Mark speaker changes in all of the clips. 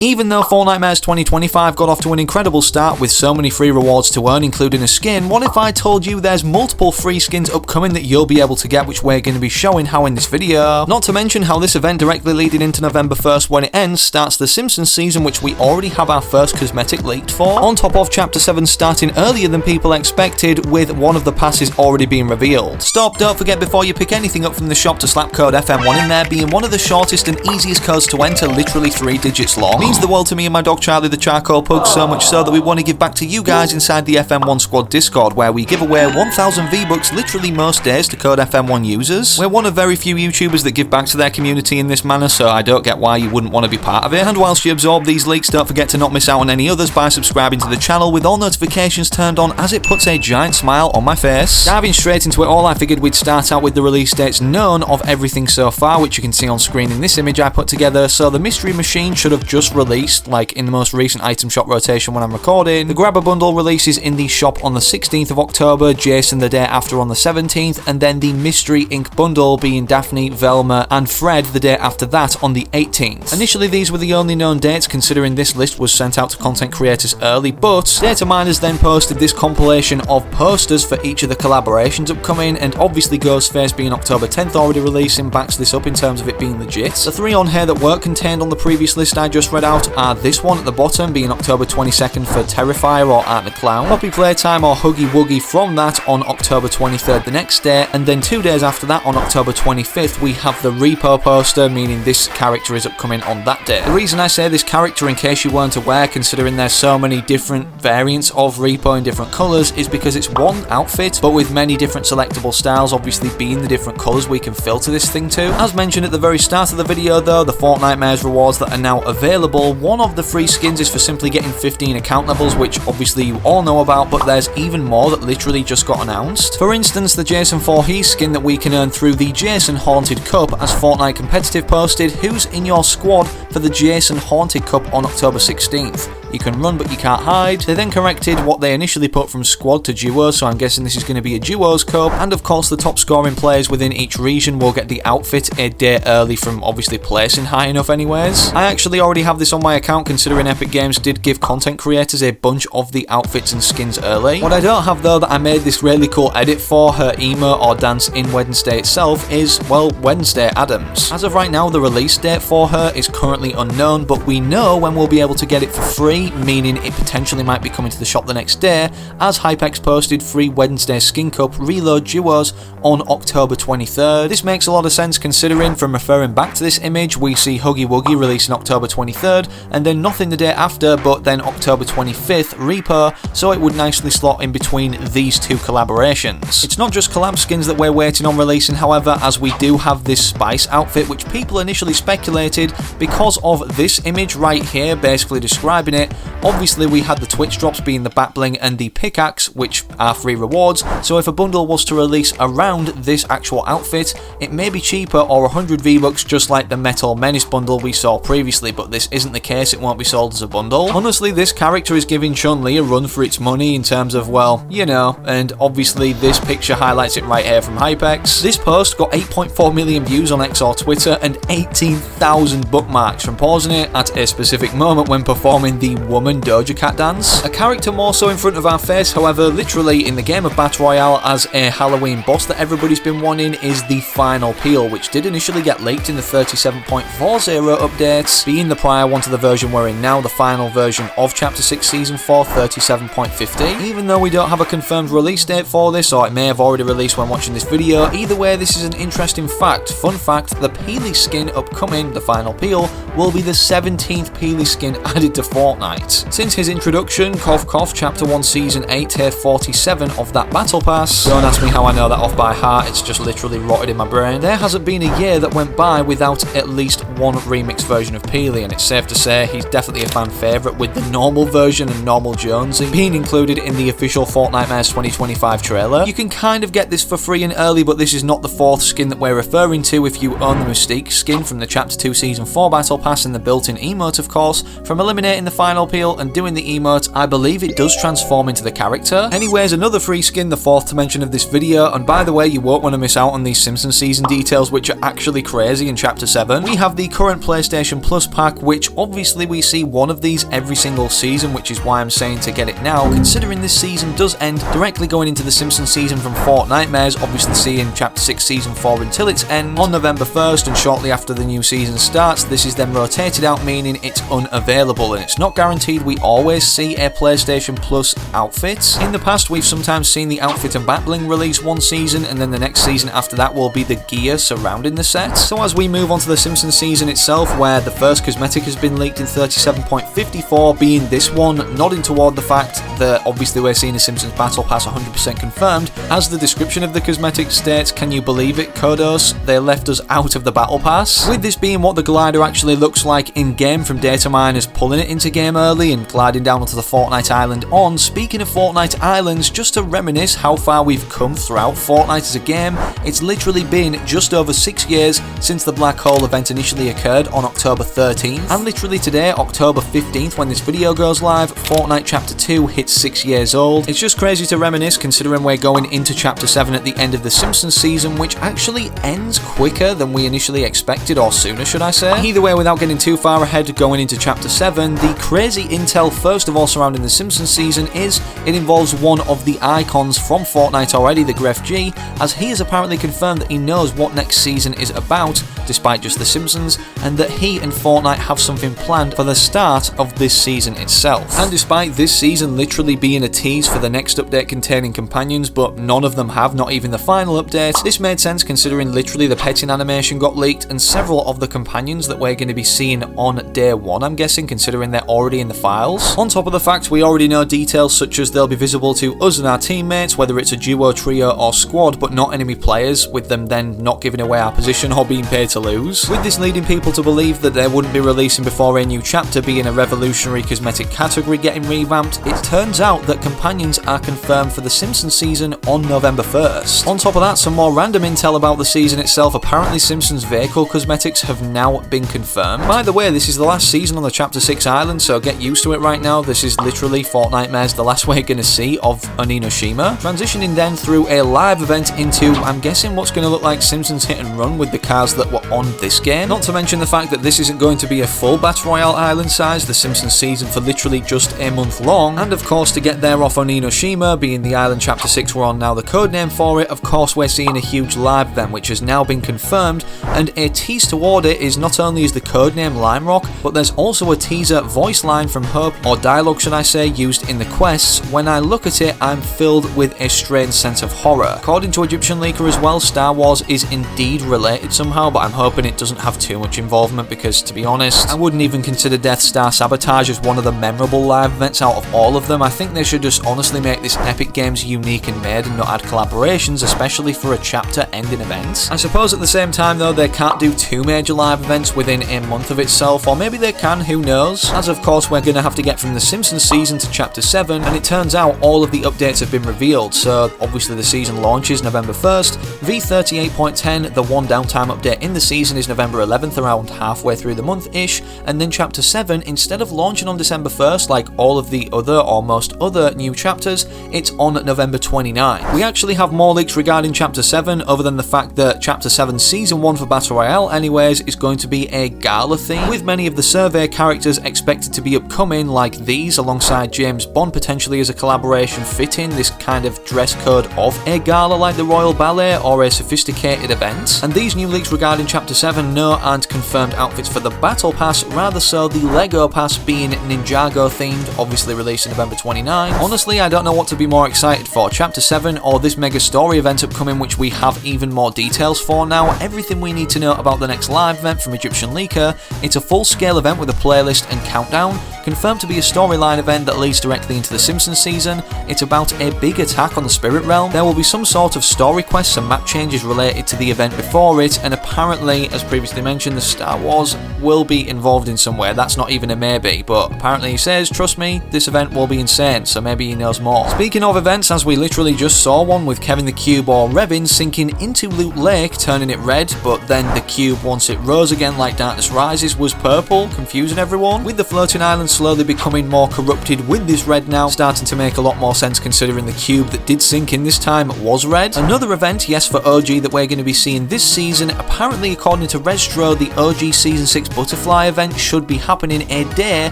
Speaker 1: Even though Fortnitemares 2025 got off to an incredible start with so many free rewards to earn, including a skin, what if I told you there's multiple free skins upcoming that you'll be able to get, which we're going to be showing how in this video. Not to mention how this event directly leading into November 1st when it ends starts the Simpsons season, which we already have our first cosmetic leaked for, on top of Chapter 7 starting earlier than people expected with one of the passes already being revealed. Stop, don't forget before you pick anything up from the shop to slap code FM1 in there, being one of the shortest and easiest codes to enter, literally 3 digits long. Means the world to me and my dog Charlie the Charcoal Pug, so much so that we want to give back to you guys inside the FM1 Squad Discord, where we give away 1,000 V-Bucks literally most days to code FM1 users. We're one of very few YouTubers that give back to their community in this manner, so I don't get why you wouldn't want to be part of it. And whilst you absorb these leaks, don't forget to not miss out on any others by subscribing to the channel with all notifications turned on, as it puts a giant smile on my face. Diving straight into it all, I figured we'd start out with the release dates known of everything so far, which you can see on screen in this image I put together. So the mystery machine should have just released, like in the most recent item shop rotation when I'm recording. The Grabber Bundle releases in the shop on the 16th of October, Jason the day after on the 17th, and then the Mystery Ink Bundle being Daphne, Velma, and Fred the day after that on the 18th. Initially these were the only known dates, considering this list was sent out to content creators early, but data miners then posted this compilation of posters for each of the collaborations upcoming, and obviously Ghostface being October 10th already releasing backs this up in terms of it being legit. The 3 on here that weren't contained on the previous list I just read out are this one at the bottom being October 22nd for Terrifier or Art the Clown, Poppy Playtime or Huggy Wuggy from that on October 23rd the next day, and then 2 days after that on October 25th we have the Repo poster, meaning this character is upcoming on that day. The reason I say this character, in case you weren't aware, considering there's so many different variants of Repo in different colours, is because it's one outfit but with many different selectable styles, obviously being the different colours we can filter this thing to. As mentioned at the very start of the video though, the Fortnitemares rewards that are now available, one of the free skins is for simply getting 15 account levels, which obviously you all know about, but there's even more that literally just got announced. For instance, the Jason Voorhees skin that we can earn through the Jason Haunted Cup, as Fortnite Competitive posted, who's in your squad for the Jason Haunted Cup on October 16th. You can run but you can't hide. They then corrected what they initially put from squad to duo, so I'm guessing this is going to be a duos cup, and of course the top scoring players within each region will get the outfit a day early from obviously placing high enough anyways. I actually already have this on my account, considering Epic Games did give content creators a bunch of the outfits and skins early. What I don't have though that I made this really cool edit for her emo or dance in Wednesday itself is, well, Wednesday Addams. As of right now the release date for her is currently unknown, but we know when we'll be able to get it for free, meaning it potentially might be coming to the shop the next day, as Hypex posted free Wednesday Skin Cup Reload Duos on October 23rd. This makes a lot of sense considering, from referring back to this image, we see Huggy Wuggy releasing October 23rd, and then nothing the day after, but then October 25th Reaper, so it would nicely slot in between these 2 collaborations. It's not just collab skins that we're waiting on releasing, however, as we do have this Spice outfit, which people initially speculated because of this image right here basically describing it. Obviously we had the Twitch drops being the back bling and the pickaxe, which are free rewards, so if a bundle was to release around this actual outfit, it may be cheaper or 100 V-Bucks just like the Metal Menace bundle we saw previously, but this isn't the case, it won't be sold as a bundle. Honestly, this character is giving Chun-Li a run for its money in terms of, well, you know, and obviously this picture highlights it right here from Hypex. This post got 8.4 million views on X or Twitter and 18,000 bookmarks from pausing it at a specific moment when performing the Woman Doja Cat dance. A character more so in front of our face, however, literally in the game of Battle Royale as a Halloween boss that everybody's been wanting, is the Final Peel, which did initially get leaked in the 37.40 updates, being the prior one to the version we're in now, the final version of Chapter 6 Season 4 37.50. Even though we don't have a confirmed release date for this, or it may have already released when watching this video, either way this is an interesting fact. Fun fact, the Peely skin upcoming, the Final Peel, will be the 17th Peely skin added to Fortnite. Since his introduction, cough cough, Chapter 1 Season 8 Tier 47 of that Battle Pass, don't ask me how I know that off by heart, it's just literally rotted in my brain, there hasn't been a year that went by without at least one remix version of Peely, and it's safe to say he's definitely a fan favourite, with the normal version and normal Jonesy being included in the official Fortnitemares 2025 trailer. You can kind of get this for free and early, but this is not the 4th skin that we're referring to if you own the Mystique skin from the Chapter 2 Season 4 Battle pass and the built-in emote of course. From eliminating the final peel and doing the emote, I believe it does transform into the character. Anyways, another free skin, the fourth to mention of this video, and by the way, you won't want to miss out on these Simpsons season details, which are actually crazy in Chapter 7. We have the current PlayStation Plus pack, which obviously we see one of these every single season, which is why I'm saying to get it now, considering this season does end directly going into the Simpsons season from Fortnitemares, obviously seeing Chapter 6 Season 4 until its end on November 1st, and shortly after the new season starts, this is then rotated out, meaning it's unavailable, and it's not guaranteed we always see a PlayStation Plus outfit. In the past, we've sometimes seen the outfit and back bling release one season, and then the next season after that will be the gear surrounding the set. So as we move on to the Simpsons season itself, where the first cosmetic has been leaked in 37.54, being this one, nodding toward the fact that obviously we're seeing a Simpsons Battle Pass 100% confirmed. As the description of the cosmetic states, can you believe it, Kodos? They left us out of the Battle Pass. With this being what the glider actually looks like in-game from data miners pulling it into game early and gliding down onto the Fortnite Island on. Speaking of Fortnite Islands, just to reminisce how far we've come throughout Fortnite as a game, it's literally been just over 6 years since the Black Hole event initially occurred on October 13th, and literally today, October 15th, when this video goes live, Fortnite Chapter 2 hits 6 years old. It's just crazy to reminisce considering we're going into Chapter 7 at the end of the Simpsons season, which actually ends quicker than we initially expected, or sooner should I say. Either way, without getting too far ahead, going into Chapter 7, the crazy intel first of all surrounding the Simpsons season is it involves one of the icons from Fortnite already, the Gref G, as he has apparently confirmed that he knows what next season is about, despite just the Simpsons, and that he and Fortnite have something planned for the start of this season itself. And despite this season literally being a tease for the next update containing companions, but none of them have, not even the final update, this made sense considering literally the petting animation got leaked and several of the companions that we're going to be seeing on day one, I'm guessing, considering they're already in the files. On top of the fact we already know details such as they'll be visible to us and our teammates, whether it's a duo, trio or squad, but not enemy players, with them then not giving away our position or being paid to lose. With this leading people to believe that they wouldn't be releasing before a new chapter, being a revolutionary cosmetic category getting revamped, it turns out that companions are confirmed for the Simpsons season on November 1st. On top of that, some more random intel about the season itself. Apparently Simpsons vehicle cosmetics have now been confirmed. By the way, this is the last season on the Chapter 6 island, so get used to it right now. This is literally Fortnitemares, the last we're going to see of Oninoshima. Transitioning then through a live event into, I'm guessing, what's going to look like Simpsons Hit and Run with the cars that were on this game. Not to mention the fact that this isn't going to be a full Battle Royale island size, the Simpsons season for literally just a month long. And of course, to get there off Oninoshima, being the island Chapter 6 we're on now the codename for it, of course we're seeing a huge live event which has now been confirmed, and a tease toward it is not only is the codename Lime Rock, but there's also a teaser voice line from Hope, or dialogue should I say, used in the quests. When I look at it, I'm filled with a strange sense of horror. According to Egyptian leaker as well, Star Wars is indeed related somehow, but I'm hoping it doesn't have too much involvement because, to be honest, I wouldn't even consider Death Star Sabotage as one of the memorable live events out of all of them. I think they should just honestly make this Epic Games unique and made and not add collaborations, especially for a chapter ending event. I suppose at the same time though, they can't do 2 major live events within a month of itself, or maybe they can, who knows, as of course we're going to have to get from the Simpsons season to Chapter 7, and it turns out all of the updates have been revealed. So obviously the season launches November 1st, V38.10, the one downtime update in the season, is November 11th, around halfway through the month-ish, and then Chapter 7, instead of launching on December 1st like all of the other or most other new chapters, it's on November 29th. We actually have more leaks regarding Chapter 7, other than the fact that Chapter 7 Season 1 for Battle Royale anyways is going to be a gala theme, with many of the survey characters expected to be upcoming, like these, alongside James Bond potentially as a collaboration fitting this kind of dress code of a gala like the Royal Ballet or a sophisticated event. And these new leaks regarding Chapter 7 no aren't confirmed outfits for the Battle Pass, rather so the Lego Pass being Ninjago themed, obviously released in November 29. Honestly, I don't know what to be more excited for, Chapter 7 or this mega story event upcoming, which we have even more details for now. Everything we need to know about the next live event from Egyptian leaker. It's a full-scale event with a playlist and countdown, Confirmed to be a storyline event that leads directly into the Simpsons season, it's about a big attack on the Spirit Realm. There will be some sort of story quests and map changes related to the event before it, and apparently, as previously mentioned, the Star Wars will be involved in some way. That's not even a maybe, but apparently he says, trust me, this event will be insane, so maybe he knows more. Speaking of events, as we literally just saw one with Kevin the Cube or Revin sinking into Loot Lake, turning it red, but then the cube, once it rose again like Darkness Rises, was purple, confusing everyone, with the floating island slowly becoming more corrupted with this red now, starting to make a lot more sense considering the cube that did sink in this time was red. Another event, yes, for OG that we're going to be seeing this season, apparently according to Restro, the OG Season 6 Butterfly event should be happening a day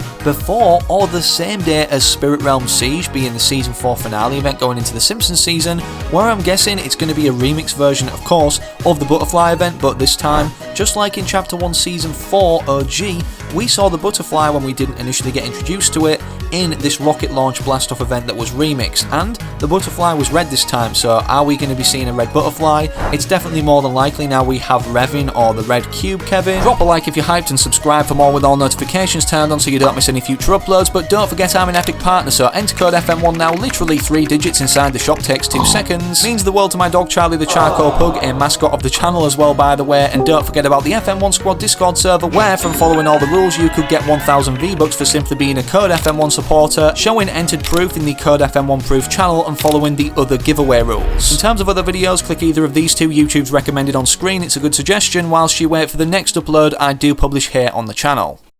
Speaker 1: before or the same day as Spirit Realm Siege, being the Season 4 finale event going into the Simpsons season, where I'm guessing it's going to be a remix version, of course, of the Butterfly event, but this time, just like in Chapter 1 Season 4 OG, we saw the Butterfly when we didn't initially get introduced to it in this rocket launch blast-off event that was remixed, and the Butterfly was red this time, so are we going to be seeing a red Butterfly? It's definitely more than likely now we have Revin or the red cube Kevin. Drop a like if you're hyped and subscribe for more with all notifications turned on so you don't miss any future uploads, but don't forget I'm an epic partner, so enter code FM1 now, literally 3 digits inside the shop, takes 2 seconds. Means the world to my dog Charlie the Charcoal Pug, a mascot of the channel as well by the way, and don't forget about the FM1 Squad Discord server where, from following all the rules, you could get 1000 V-Bucks for simply being a Code FM1 supporter, showing entered proof in the Code FM1 proof channel and following the other giveaway rules. In terms of other videos, click either of these 2 YouTubes recommended on screen, it's a good suggestion whilst you wait for the next upload I do publish here on the channel.